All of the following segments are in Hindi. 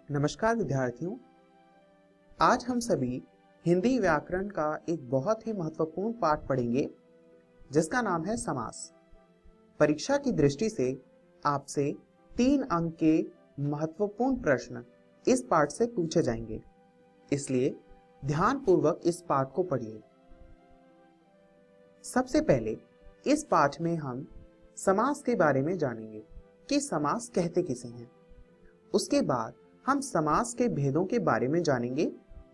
नमस्कार विद्यार्थियों, आज हम सभी हिंदी व्याकरण का एक बहुत ही महत्वपूर्ण पाठ पढ़ेंगे जिसका नाम है समास। परीक्षा की दृष्टि से आपसे 3 अंक के महत्वपूर्ण प्रश्न इस पाठ से पूछे जाएंगे, इसलिए ध्यानपूर्वक इस पाठ को पढ़िए। सबसे पहले इस पाठ में हम समास के बारे में जानेंगे कि समास कहते किसे हैं। उसके बाद हम समास के भेदों के बारे में जानेंगे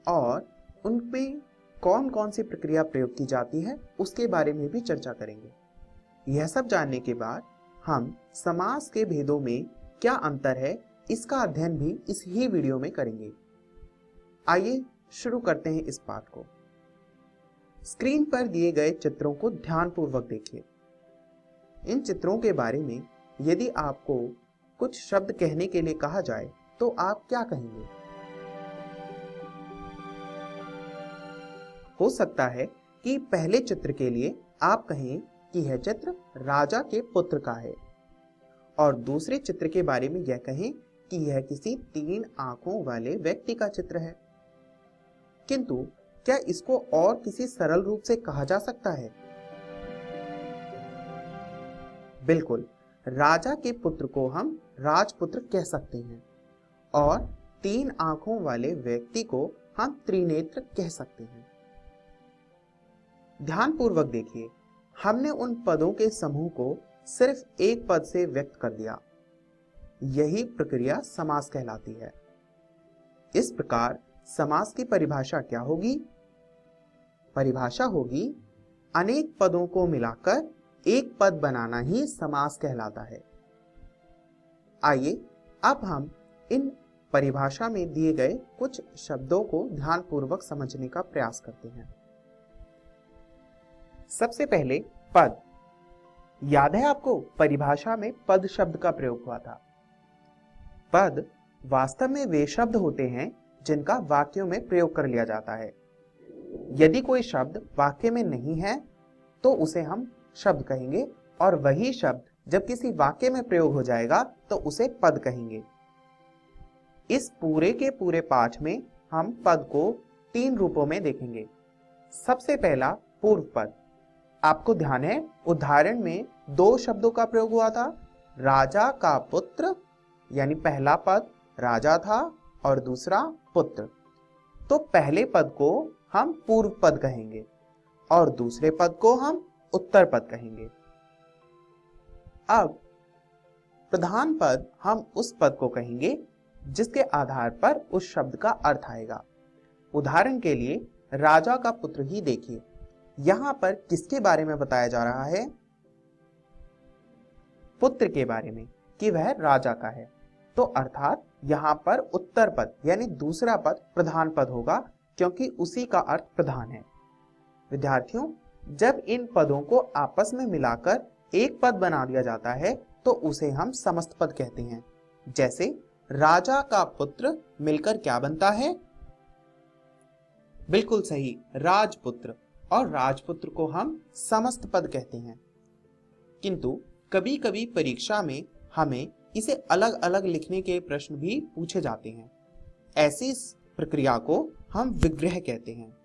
और उनमें कौन कौन सी प्रक्रिया प्रयोग की जाती है उसके बारे में भी चर्चा करेंगे। यह सब जानने के बाद हम समास के भेदों में क्या अंतर है इसका अध्ययन भी इस ही वीडियो में करेंगे। आइए शुरू करते हैं इस पाठ को। स्क्रीन पर दिए गए चित्रों को ध्यानपूर्वक देखिए। इन चित्रों के बारे में यदि आपको कुछ शब्द कहने के लिए कहा जाए तो आप क्या कहेंगे? हो सकता है कि पहले चित्र के लिए आप कहें कि यह चित्र राजा के पुत्र का है और दूसरे चित्र के बारे में यह कहें कि यह किसी 3 आंखों वाले व्यक्ति का चित्र है। किंतु क्या इसको और किसी सरल रूप से कहा जा सकता है? बिल्कुल, राजा के पुत्र को हम राजपुत्र कह सकते हैं और 3 आंखों वाले व्यक्ति को हम त्रिनेत्र कह सकते हैं। ध्यानपूर्वक देखिए, हमने उन पदों के समूह को सिर्फ एक पद से व्यक्त कर दिया। यही प्रक्रिया समास कहलाती है। इस प्रकार समास की परिभाषा क्या होगी? परिभाषा होगी अनेक पदों को मिलाकर एक पद बनाना ही समास कहलाता है। आइए अब हम इन परिभाषा में दिए गए कुछ शब्दों को ध्यानपूर्वक समझने का प्रयास करते हैं। सबसे पहले पद। याद है आपको परिभाषा में पद शब्द का प्रयोग हुआ था। पद वास्तव में वे शब्द होते हैं जिनका वाक्यों में प्रयोग कर लिया जाता है। यदि कोई शब्द वाक्य में नहीं है तो उसे हम शब्द कहेंगे और वही शब्द जब किसी वाक्य में प्रयोग हो जाएगा तो उसे पद कहेंगे। इस पूरे के पूरे पाठ में हम पद को 3 रूपों में देखेंगे। सबसे पहला पूर्व पद। आपको ध्यान है उदाहरण में 2 शब्दों का प्रयोग हुआ था। राजा का पुत्र यानी पहला पद राजा था और दूसरा पुत्र। तो पहले पद को हम पूर्व पद कहेंगे और दूसरे पद को हम उत्तर पद कहेंगे। अब प्रधान पद हम उस पद को कहेंगे जिसके आधार पर उस शब्द का अर्थ आएगा। उदाहरण के लिए राजा का पुत्र ही देखिए। यहां पर किसके बारे में बताया जा रहा है? पुत्र के बारे में कि वह राजा का है। तो अर्थात यहां पर उत्तर पद यानी दूसरा पद प्रधान पद होगा क्योंकि उसी का अर्थ प्रधान है। विद्यार्थियों, जब इन पदों को आपस में मिलाकर एक पद बना दिया जाता है तो उसे हम समस्त पद कहते हैं। जैसे राजा का पुत्र मिलकर क्या बनता है? बिल्कुल सही, राजपुत्र। और राजपुत्र को हम समस्त पद कहते हैं। किंतु कभी कभी परीक्षा में हमें इसे अलग अलग लिखने के प्रश्न भी पूछे जाते हैं। ऐसी प्रक्रिया को हम विग्रह कहते हैं।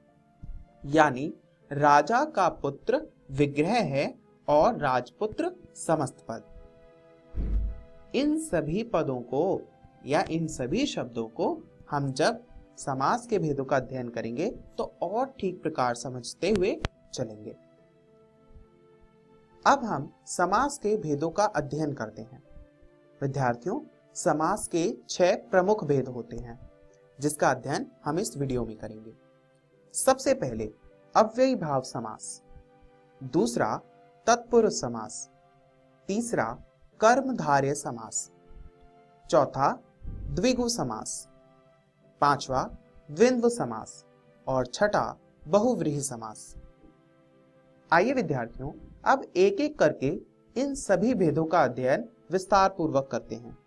यानी राजा का पुत्र विग्रह है और राजपुत्र समस्त पद। इन सभी पदों को या इन सभी शब्दों को हम जब समास के भेदों का अध्ययन करेंगे तो और ठीक प्रकार समझते हुए चलेंगे। अब हम समास के भेदों का अध्ययन करते हैं। विद्यार्थियों, समास के 6 प्रमुख भेद होते हैं जिसका अध्ययन हम इस वीडियो में करेंगे। सबसे पहले अव्ययी भाव समास, दूसरा तत्पुरुष समास, तीसरा कर्मधारय समास, चौथा द्विगु समास, पांचवा द्वंद्व समास और छठा बहुव्रीहि समास। आइए विद्यार्थियों, अब एक एक करके इन सभी भेदों का अध्ययन विस्तार पूर्वक करते हैं।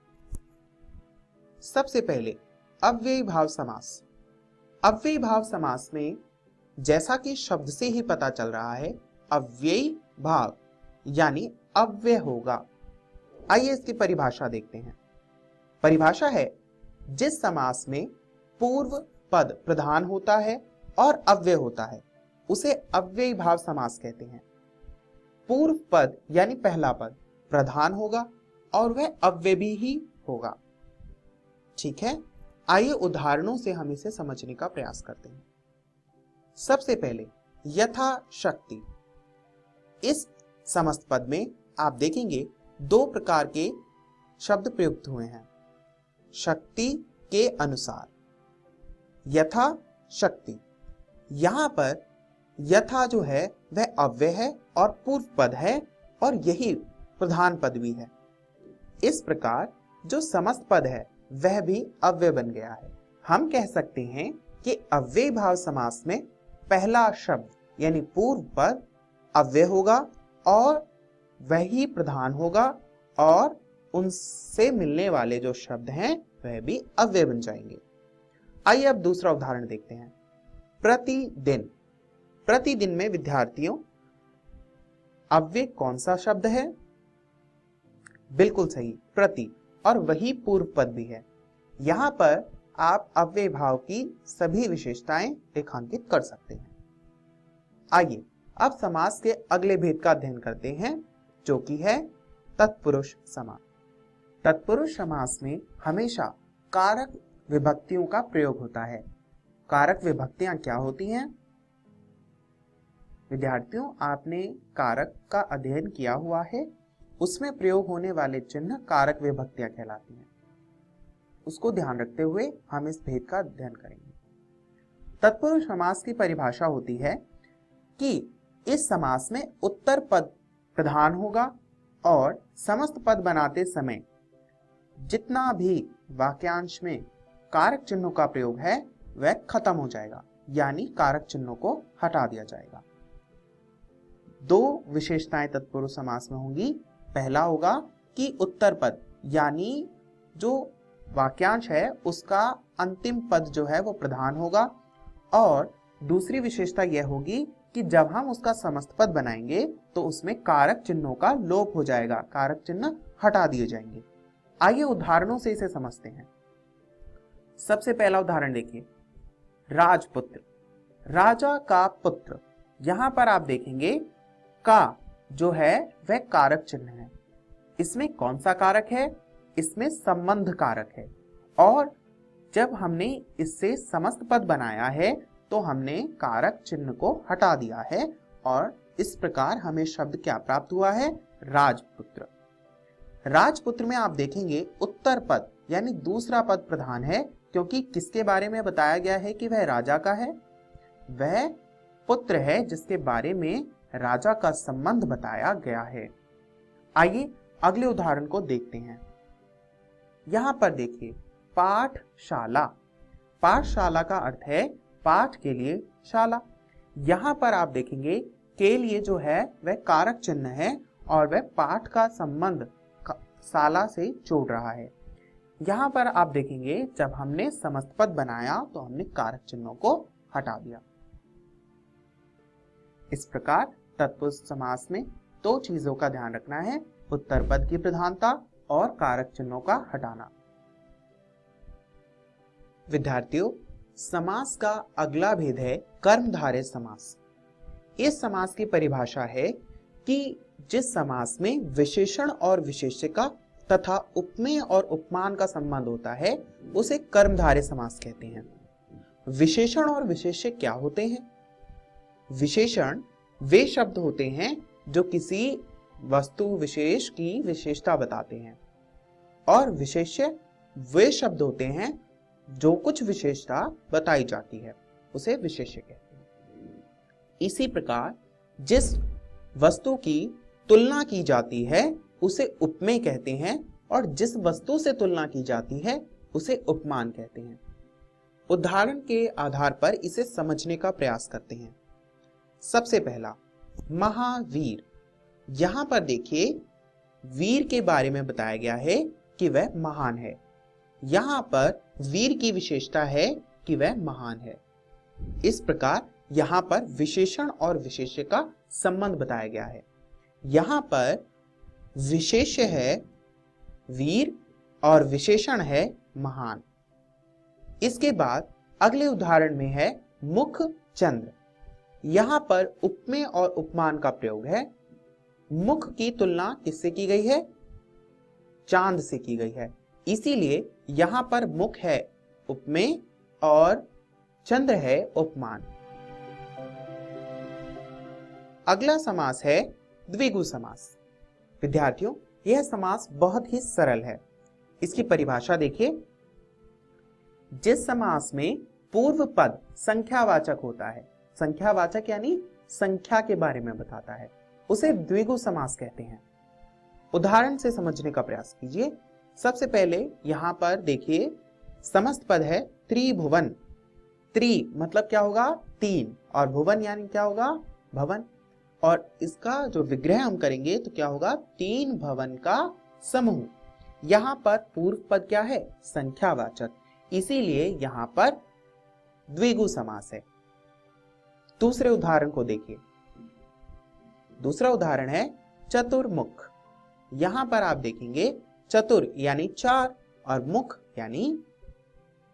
सबसे पहले अव्ययी भाव समास। अव्ययी भाव समास में जैसा कि शब्द से ही पता चल रहा है, अव्ययी भाव यानी अव्यय होगा। आइए इसकी परिभाषा देखते हैं। परिभाषा है जिस समास में पूर्व पद प्रधान होता है और अव्यय होता है उसे अव्ययी भाव समास कहते हैं। पूर्व पद यानी पहला पद प्रधान होगा और वह अव्ययी ही होगा। ठीक है, आइए उदाहरणों से हम इसे समझने का प्रयास करते हैं। सबसे पहले यथाशक्ति। इस समस्त पद में आप देखेंगे दो प्रकार के शब्द प्रयुक्त हुए हैं। शक्ति के अनुसार, यथा शक्ति, यहां पर यथा जो है वह अव्यय है और पूर्व पद है और यही प्रधान पद भी है। इस प्रकार जो समस्त पद है वह भी अव्यय बन गया है। हम कह सकते हैं कि अव्ययी भाव समास में पहला शब्द यानी पूर्व पद अव्यय होगा और वही प्रधान होगा और उनसे मिलने वाले जो शब्द हैं वह भी अव्यय बन जाएंगे। आइए अब दूसरा उदाहरण देखते हैं। प्रतिदिन। प्रतिदिन में विद्यार्थियों अव्यय कौन सा शब्द है? बिल्कुल सही, प्रति, और वही पूर्व पद भी है। यहां पर आप अव्यय भाव की सभी विशेषताएं रेखांकित कर सकते हैं। आइए अब समास के अगले भेद का अध्ययन करते हैं जो कि है तत्पुरुष समास। तत्पुरुष समास में हमेशा कारक विभक्तियों का प्रयोग होता है। कारक विभक्तियां क्या होती हैं? विद्यार्थियों, आपने कारक का अध्ययन किया हुआ है, उसमें प्रयोग होने वाले चिन्ह कारक विभक्तियां कहलाती हैं। उसको ध्यान रखते हुए हम इस भेद का अध्ययन करेंगे। तत्पुरुष समास की परिभाषा होती है कि इस समास में उत्तर पद प्रधान होगा और समस्त पद बनाते समय जितना भी वाक्यांश में कारक चिन्हों का प्रयोग है वह खत्म हो जाएगा, यानी कारक चिन्हों को हटा दिया जाएगा। दो विशेषताएं तत्पुरुष समास में होंगी। पहला होगा कि उत्तर पद यानी जो वाक्यांश है उसका अंतिम पद जो है वो प्रधान होगा, और दूसरी विशेषता यह होगी कि जब हम उसका समस्त पद बनाएंगे तो उसमें कारक चिन्हों का लोप हो जाएगा, कारक चिन्ह हटा दिए जाएंगे। आइए उदाहरणों से इसे समझते हैं। सबसे पहला उदाहरण देखिए, राजपुत्र, राजा का पुत्र। यहां पर आप देखेंगे का जो है वह कारक चिन्ह है। इसमें कौन सा कारक है? इसमें संबंध कारक है, और जब हमने इससे समस्त पद बनाया है तो हमने कारक चिन्ह को हटा दिया है, और इस प्रकार हमें शब्द क्या प्राप्त हुआ है? राजपुत्र। राजपुत्र में आप देखेंगे उत्तर पद यानी दूसरा पद प्रधान है, क्योंकि किसके बारे में बताया गया है कि वह राजा का है? वह पुत्र है जिसके बारे में राजा का संबंध बताया गया है। आइए अगले उदाहरण को देखते हैं। यहां पर देखिए, पाठशाला। पाठशाला का अर्थ है पाठ के लिए शाला। यहां पर आप देखेंगे के लिए जो है वह कारक चिन्ह है और वह पाठ का संबंध शाला से जोड़ रहा है। यहां पर आप देखेंगे जब हमने समस्त पद बनाया तो हमने कारक चिन्हों को हटा दिया। इस प्रकार तत्पुरुष समास में दो चीजों का ध्यान रखना है, उत्तर पद की प्रधानता और कारक चिन्हों का हटाना। विद्यार्थियों, समास का अगला भेद है कर्मधारय समास। इस समास की परिभाषा है कि जिस समास में विशेषण और विशेष्य का तथा उपमेय और उपमान का संबंध होता है उसे कर्मधारय समास कहते हैं। विशेषण और विशेष्य क्या होते हैं? विशेषण वे शब्द होते हैं जो किसी वस्तु विशेष की विशेषता बताते हैं, और विशेष्य वे शब्द होते हैं जो कुछ विशेषता बताई जाती है, उसे विशेष्य कहते हैं। इसी प्रकार जिस वस्तु की तुलना की जाती है उसे उपमेय कहते हैं, और जिस वस्तु से तुलना की जाती है उसे उपमान कहते हैं। उदाहरण के आधार पर इसे समझने का प्रयास करते हैं। सबसे पहला, महावीर। यहां पर देखिए वीर के बारे में बताया गया है कि वह महान है। यहां पर वीर की विशेषता है कि वह महान है। इस प्रकार यहां पर विशेषण और विशेष्य का संबंध बताया गया है। यहां पर विशेष्य है वीर और विशेषण है महान। इसके बाद अगले उदाहरण में है मुख चंद्र। यहां पर उपमेय और उपमान का प्रयोग है। मुख की तुलना किससे की गई है? चांद से की गई है, इसीलिए यहां पर मुख है उपमेय और चंद्र है उपमान। अगला समास है द्विगु समास। विद्यार्थियों, यह समास बहुत ही सरल है। इसकी परिभाषा देखिए। जिस समास में पूर्व पद संख्यावाचक होता है, संख्यावाचक यानी संख्या के बारे में बताता है, उसे द्विगु समास कहते हैं। उदाहरण से समझने का प्रयास कीजिए। सबसे पहले यहां पर देखिए, समस्त पद है त्रिभुवन। त्रि मतलब क्या होगा? तीन, और भुवन यानी क्या होगा? भवन। और इसका जो विग्रह हम करेंगे तो क्या होगा? तीन भवन का समूह। यहां पर पूर्व पद क्या है? संख्यावाचक, इसीलिए यहां पर द्विगु समास है। दूसरे उदाहरण को देखिए। दूसरा उदाहरण है चतुर्मुख। यहां पर आप देखेंगे चतुर यानी चार और मुख यानी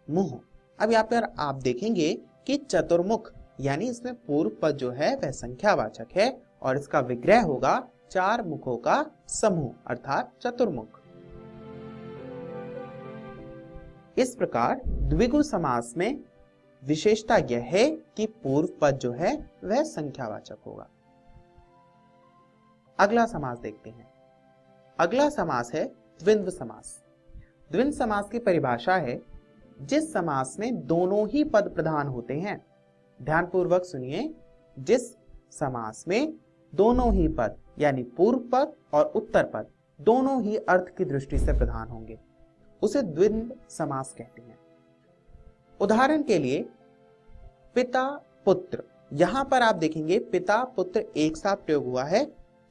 मुंह। अब यहां पर आप देखेंगे कि चतुर्मुख यानी इसमें पूर्व पद जो है वह संख्यावाचक है और इसका विग्रह होगा चार मुखों का समूह अर्थात चतुर्मुख। इस प्रकार द्विगु समास में विशेषता यह है कि पूर्व पद जो है वह संख्यावाचक होगा। अगला समास देखते हैं। अगला समास है द्वंद्व समास। द्वंद्व समास की परिभाषा है जिस समास में दोनों ही पद प्रधान होते हैं। ध्यानपूर्वक सुनिए। जिस समास में दोनों ही पद यानी पूर्व पद और उत्तर पद दोनों ही अर्थ की दृष्टि से प्रधान होंगे, उसे द्वंद्व समास कहते हैं। उदाहरण के लिए पिता पुत्र। यहां पर आप देखेंगे पिता पुत्र एक साथ प्रयोग हुआ है,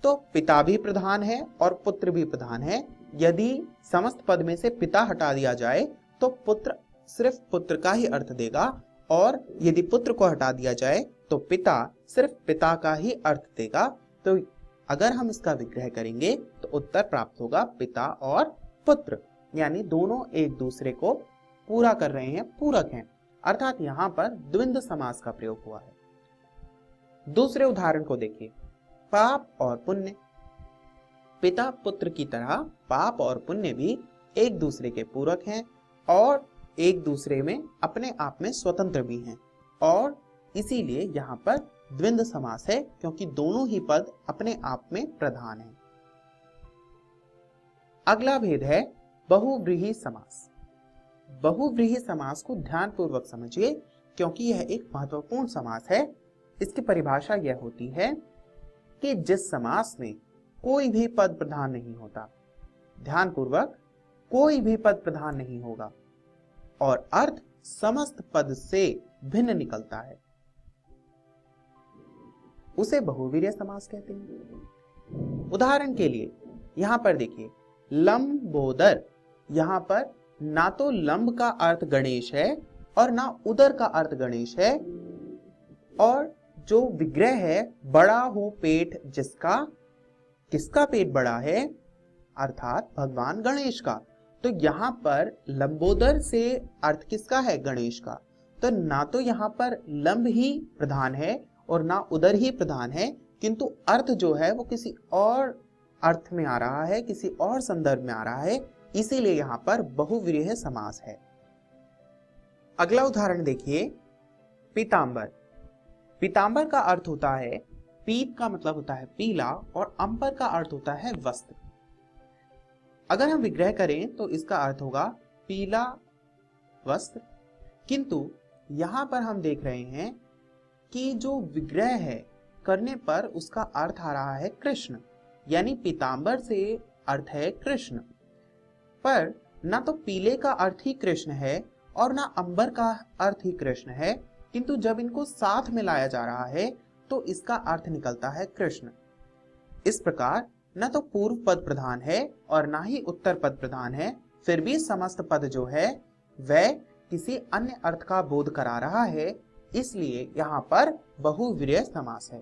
तो पिता भी प्रधान है और पुत्र भी प्रधान है। यदि समस्त पद में से पिता हटा दिया जाए तो पुत्र सिर्फ पुत्र का ही अर्थ देगा, और यदि पुत्र को हटा दिया जाए तो पिता सिर्फ पिता का ही अर्थ देगा। तो अगर हम इसका विग्रह करेंगे तो उत्तर प्राप्त होगा पिता और पुत्र, यानी दोनों एक दूसरे को पूरा कर रहे हैं, पूरक हैं, अर्थात यहां पर द्वंद्व समास का प्रयोग हुआ है। दूसरे उदाहरण को देखिए। पाप और पुण्य। पिता पुत्र की तरह पाप और पुण्य भी एक दूसरे के पूरक हैं और एक दूसरे में अपने आप में स्वतंत्र भी हैं, और इसीलिए यहां पर द्वंद्व समास है क्योंकि दोनों ही पद अपने आप में प्रधान हैं। अगला भेद है बहुव्रीहि समास। बहुव्रीहि समास को ध्यानपूर्वक समझिए क्योंकि यह एक महत्वपूर्ण समास है। इसकी परिभाषा यह होती है कि जिस समास में कोई भी पद प्रधान नहीं होता, ध्यानपूर्वक, कोई भी पद प्रधान नहीं होगा और अर्थ समस्त पद से भिन्न निकलता है, उसे बहुवीर्य समास कहते हैं। उदाहरण के लिए यहां पर देखिए, लंबोदर। यहां पर ना तो लंब का अर्थ गणेश है और ना उदर का अर्थ गणेश है, और जो विग्रह है बड़ा हो पेट जिसका, किसका पेट बड़ा है? अर्थात भगवान गणेश का। तो यहां पर लंबोदर से अर्थ किसका है? गणेश का। तो ना तो यहां पर लंब ही प्रधान है और ना उदर ही प्रधान है, किंतु अर्थ जो है वो किसी और अर्थ में आ रहा है, किसी और संदर्भ में आ रहा है, इसीलिए यहां पर बहुव्रीहि समास है। अगला उदाहरण देखिए। पीतांबर। पीतांबर का अर्थ होता है, पीत का मतलब होता है पीला और अंबर का अर्थ होता है वस्त्र। अगर हम विग्रह करें तो इसका अर्थ होगा पीला वस्त्र, किंतु यहां पर हम देख रहे हैं कि जो विग्रह है करने पर उसका अर्थ आ रहा है कृष्ण, यानी पीतांबर से अर्थ है कृष्ण। पर ना तो पीले का अर्थ ही कृष्ण है और ना अंबर का अर्थ ही कृष्ण है, किंतु जब इनको साथ में लाया जा रहा है तो इसका अर्थ निकलता है कृष्ण। इस प्रकार न तो पूर्व पद प्रधान है और ना ही उत्तर पद प्रधान है, फिर भी समस्त पद जो है वह किसी अन्य अर्थ का बोध करा रहा है, इसलिए यहां पर बहुव्रीहि समास है।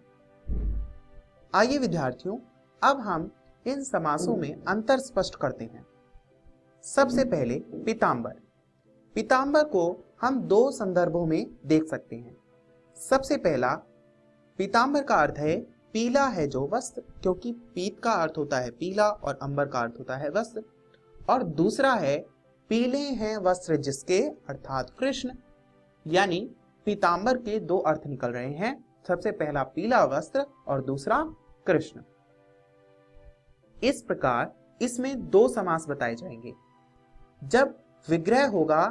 आइए विद्यार्थियों, अब हम इन समासों में अंतर स्पष्ट करते हैं। सबसे पहले पीतांबर। पीतांबर को हम दो संदर्भों में देख सकते हैं। सबसे पहला, पीतांबर का अर्थ है पीला है जो वस्त्र, क्योंकि पीत का अर्थ होता है पीला और अंबर का अर्थ होता है वस्त्र। और दूसरा है पीले हैं वस्त्र जिसके, अर्थात कृष्ण। यानी पीतांबर के दो अर्थ निकल रहे हैं, सबसे पहला पीला वस्त्र और दूसरा कृष्ण। इस प्रकार इसमें दो समास बताए जाएंगे। जब विग्रह होगा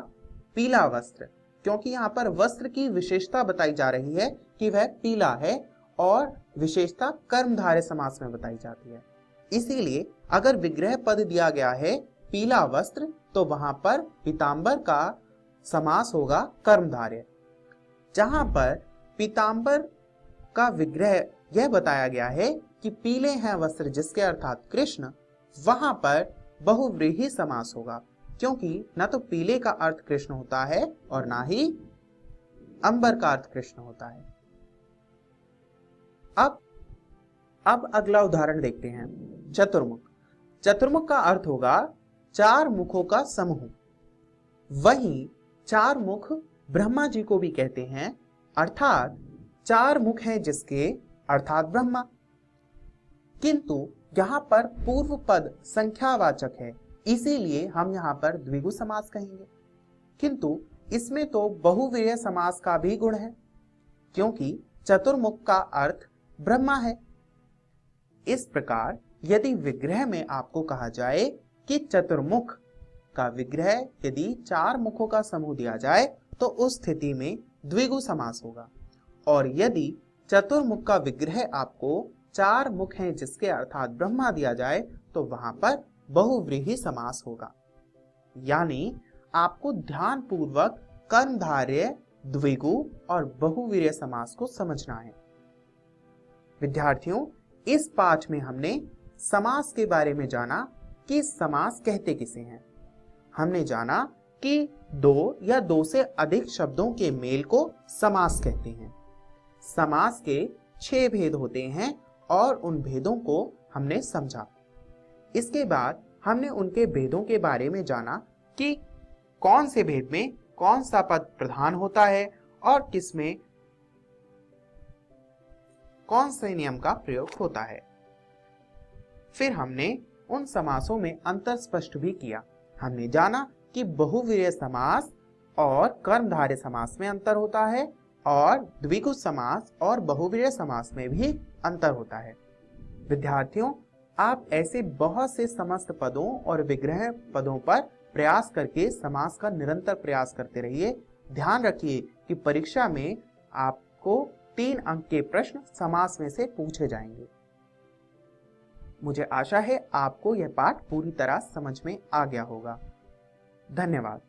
पीला वस्त्र, क्योंकि यहाँ पर वस्त्र की विशेषता बताई जा रही है कि वह पीला है और विशेषता कर्मधारय समास में बताई जाती है, इसीलिए अगर विग्रह पद दिया गया है पीला वस्त्र तो वहां पर पीतांबर का समास होगा कर्मधारय। जहां पर पीतांबर का विग्रह यह बताया गया है कि पीले हैं वस्त्र जिसके, अर्थात कृष्ण, वहां पर बहुव्रीहि समास होगा, क्योंकि न तो पीले का अर्थ कृष्ण होता है और ना ही अंबर का अर्थ कृष्ण होता है। अब अगला उदाहरण देखते हैं। चतुर्मुख। चतुर्मुख का अर्थ होगा चार मुखों का समूह। वहीं चार मुख ब्रह्मा जी को भी कहते हैं, अर्थात चार मुख हैं जिसके, अर्थात ब्रह्मा। किंतु यहां पर पूर्व पद संख्यावाचक है, इसीलिए हम यहां पर द्विगु समास कहेंगे। किंतु इसमें तो बहुव्रीहि समास का भी गुण है, क्योंकि चतुर्मुख का अर्थ ब्रह्मा है। इस प्रकार यदि विग्रह में आपको कहा जाए कि चतुर्मुख का विग्रह यदि चार मुखों का समूह दिया जाए तो उस स्थिति में द्विगु समास होगा, और यदि चतुर्मुख का विग्रह आपको चार मुख हैं जिसके, अर्थात ब्रह्मा दिया जाए तो वहां पर बहुव्रीहि समास होगा। यानी आपको ध्यान पूर्वक कर्मधारय, द्विगु और बहुव्रीहि समास को समझना है। विद्यार्थियों, इस पाठ में हमने समास के बारे में जाना कि समास कहते किसे हैं। हमने जाना कि दो या दो से अधिक शब्दों के मेल को समास कहते हैं। समास के 6 भेद होते हैं और उन भेदों को हमने समझा। इसके बाद हमने उनके भेदों के बारे में जाना कि कौन से भेद में कौन सा पद प्रधान होता है और किसमें कौन से नियम का प्रयोग होता है। फिर हमने उन समासों में अंतर स्पष्ट भी किया। हमने जाना कि बहुव्रीहि समास और कर्मधारय समास में अंतर होता है और द्विगु समास और बहुव्रीहि समास में भी अंतर होता है। विद्यार्थियों, आप ऐसे बहुत से समस्त पदों और विग्रह पदों पर प्रयास करके समास का निरंतर प्रयास करते रहिए। ध्यान रखिए कि परीक्षा में आपको 3 अंक के प्रश्न समास में से पूछे जाएंगे। मुझे आशा है आपको यह पाठ पूरी तरह समझ में आ गया होगा। धन्यवाद।